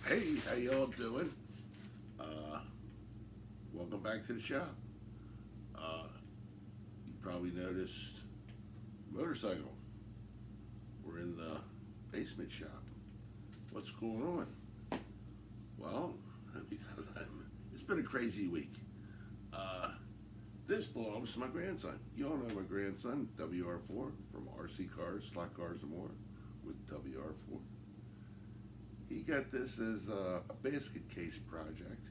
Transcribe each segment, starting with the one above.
Hey, how y'all doing? Uh, Welcome back to the shop. Uh, you probably noticed motorcycle. We're in the basement shop. What's going on? Well, it's been a crazy week. Uh, this belongs to my grandson. You all know my grandson, WR4, from RC Cars, Slot Cars, and More, with WR4. He got this as a basket case project.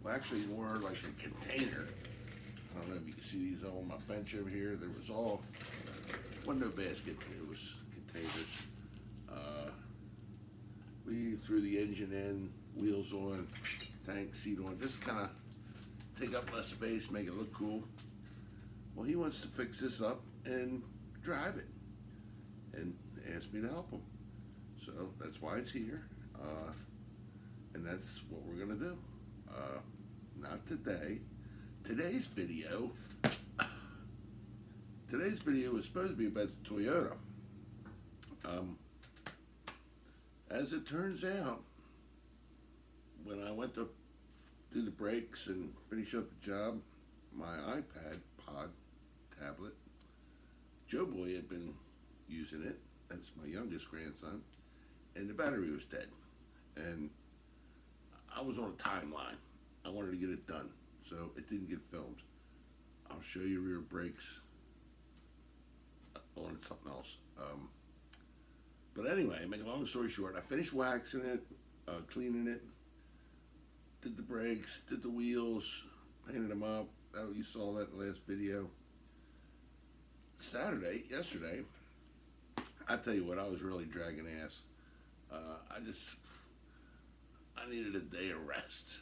Well, actually, more like a container. I don't know if you can see these on my bench over here. There was all, wasn't no basket, it was containers. Uh, we threw the engine in, wheels on, tank seat on, just kind of take up less space, make it look cool. Well, he wants to fix this up and drive it and asked me to help him. So that's why it's here. And that's what we're gonna do. Not today. Today's video. Today's video is supposed to be about the Toyota. Um, as it turns out, when I went to do the brakes and finish up the job, my iPad pod tablet, Joe Boy had been using it. That's my youngest grandson, and the battery was dead. And I was on a timeline. I wanted to get it done, so it didn't get filmed. I'll show you rear brakes on something else. But anyway, make a long story short, I finished waxing it, cleaning it, did the brakes, did the wheels, painted them up. You saw that in the last video. Yesterday, I tell you what, I was really dragging ass. I needed a day of rest.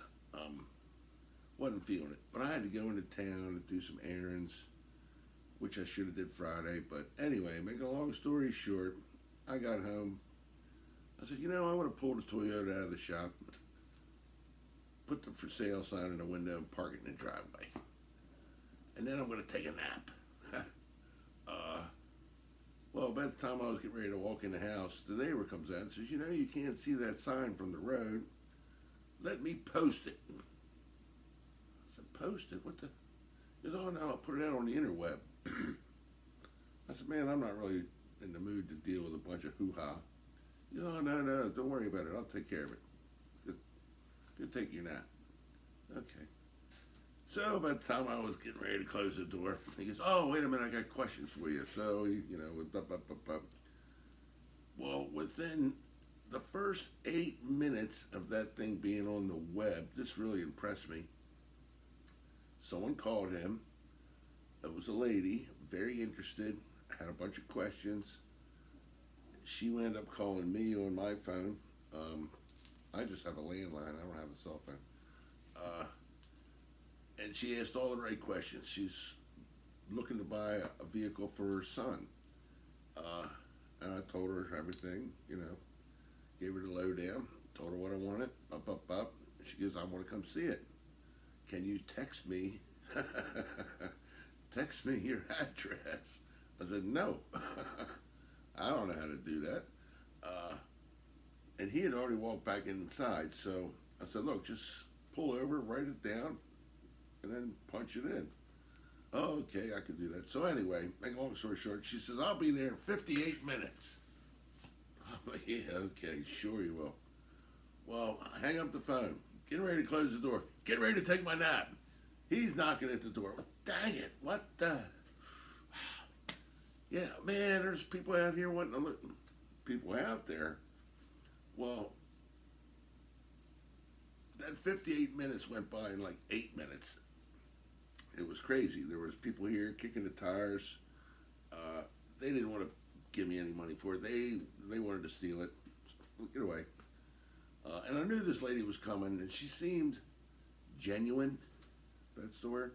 Wasn't feeling it, but I had to go into town and do some errands, which I should have did Friday. But anyway, make a long story short, I got home. I said, I want to pull the Toyota out of the shop, put the for sale sign in the window, and park it in the driveway. And then I'm going to take a nap. Well, by the time I was getting ready to walk in the house, the neighbor comes out and says, you can't see that sign from the road. Let me post it. I said, post it? What the? He goes, oh no, I'll put it out on the interweb. I said, man, I'm not really in the mood to deal with a bunch of hoo-ha. You know, no, don't worry about it. I'll take care of it. Go take your nap. Okay. So by the time I was getting ready to close the door, he goes, oh, wait a minute, I got questions for you. So, well, within the first 8 minutes of that thing being on the web, this really impressed me. Someone called him. It was a lady, very interested, had a bunch of questions. She wound up calling me on my phone. I just have a landline, I don't have a cell phone. And she asked all the right questions. She's looking to buy a vehicle for her son. And I told her everything, gave her the lowdown, told her what I wanted, up. She goes, I want to come see it. Can you text me your address? I said, no. I don't know how to do that. And he had already walked back inside, so I said, look, just pull over, write it down, and then punch it in. Oh, okay, I could do that. So anyway, make a long story short, she says, I'll be there in 58 minutes. I'm like, yeah, okay, sure you will. Well, I hang up the phone, getting ready to close the door, getting ready to take my nap. He's knocking at the door. Dang it, what the? Yeah, man, there's people out here wanting to look. People out there. Well, that 58 minutes went by in like 8 minutes. It was crazy. There was people here kicking the tires. They didn't want to give me any money for it. They wanted to steal it. Get away. And I knew this lady was coming, and she seemed genuine, if that's the word.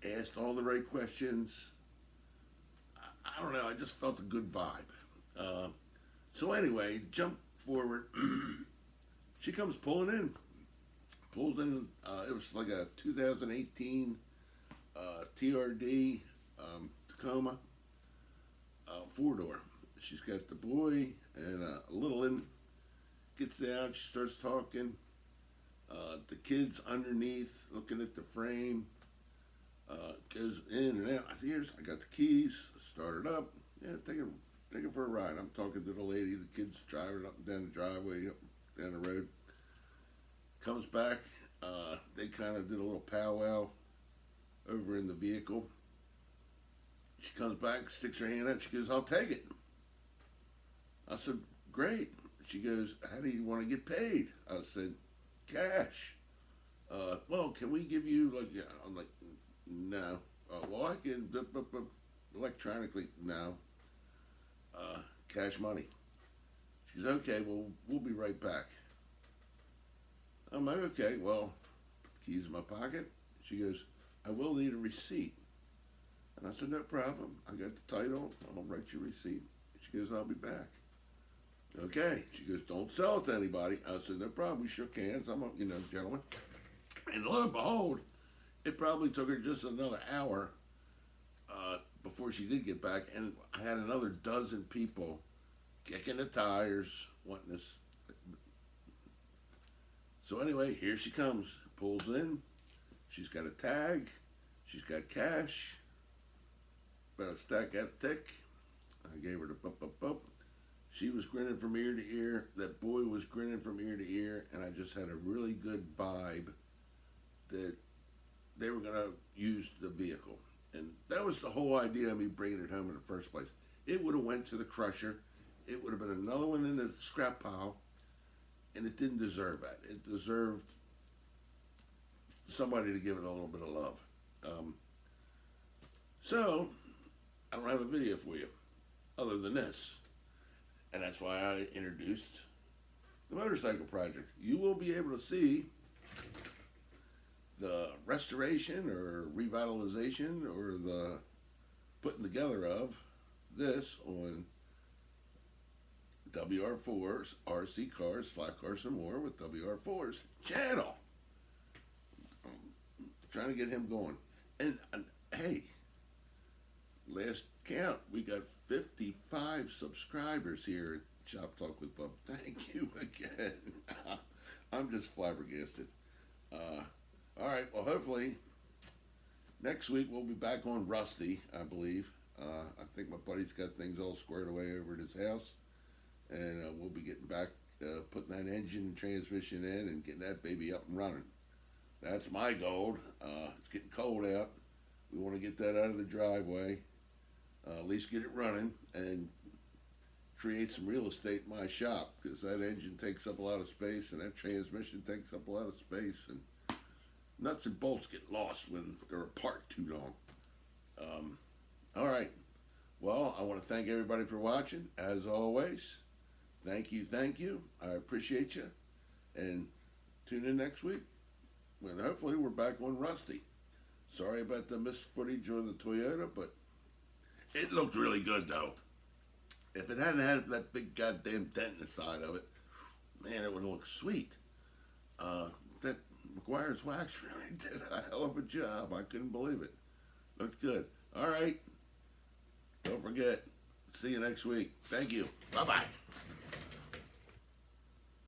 Asked all the right questions. I don't know. I just felt a good vibe. So anyway, jump forward. She comes pulling in. Pulls in. It was like a 2018 TRD Tacoma, 4-door. She's got the boy and a little gets down, she starts talking. The kid's underneath, looking at the frame. Goes in and out. I got the keys. Start it up. Yeah, take it for a ride. I'm talking to the lady. The kid's driving up and down the driveway, up down the road. Comes back. They kind of did a little powwow over in the vehicle. She comes back, sticks her hand out. She goes, "I'll take it." I said, "Great." She goes, "How do you want to get paid?" I said, "Cash." Well, can we give you like? Yeah. I'm like, "No." Well, I can electronically. No. Cash money. She goes, "Okay, well, we'll be right back." I'm like, "Okay, well," put the keys in my pocket. She goes, "I will need a receipt." And I said, "No problem. I got the title. I'll write you a receipt." She goes, "I'll be back." Okay. She goes, "Don't sell it to anybody." I said, "No problem." We shook hands. I'm a, gentleman. And lo and behold, it probably took her just another hour before she did get back. And I had another dozen people kicking the tires, wanting this. So anyway, here she comes. Pulls in. She's got a tag. She's got cash. About a stack that thick. I gave her the bump. She was grinning from ear to ear. That boy was grinning from ear to ear. And I just had a really good vibe that they were going to use the vehicle. And that was the whole idea of me bringing it home in the first place. It would have went to the crusher. It would have been another one in the scrap pile. And it didn't deserve that. It deserved somebody to give it a little bit of love. So, I don't have a video for you other than this. And that's why I introduced the motorcycle project. You will be able to see the restoration or revitalization or the putting together of this on WR4's RC Cars, Slack Cars and More with WR4's channel. I'm trying to get him going. And hey, last count, we got 55 subscribers here at Shop Talk with Bub. Thank you again. I'm just flabbergasted. All right, well, hopefully next week we'll be back on Rusty, I believe. I think my buddy's got things all squared away over at his house. And we'll be getting back, putting that engine and transmission in and getting that baby up and running. That's my goal. It's getting cold out. We want to get that out of the driveway, at least get it running, and create some real estate in my shop, because that engine takes up a lot of space and that transmission takes up a lot of space, and nuts and bolts get lost when they're apart too long. All right. Well, I want to thank everybody for watching. As always, thank you. I appreciate you. And tune in next week when hopefully we're back on Rusty. Sorry about the missed footage on the Toyota, but it looked really good, though. If it hadn't had that big goddamn dent in the side of it, man, it would look sweet. That McGuire's wax really did a hell of a job. I couldn't believe it. Looked good. All right. Don't forget. See you next week. Thank you. Bye-bye.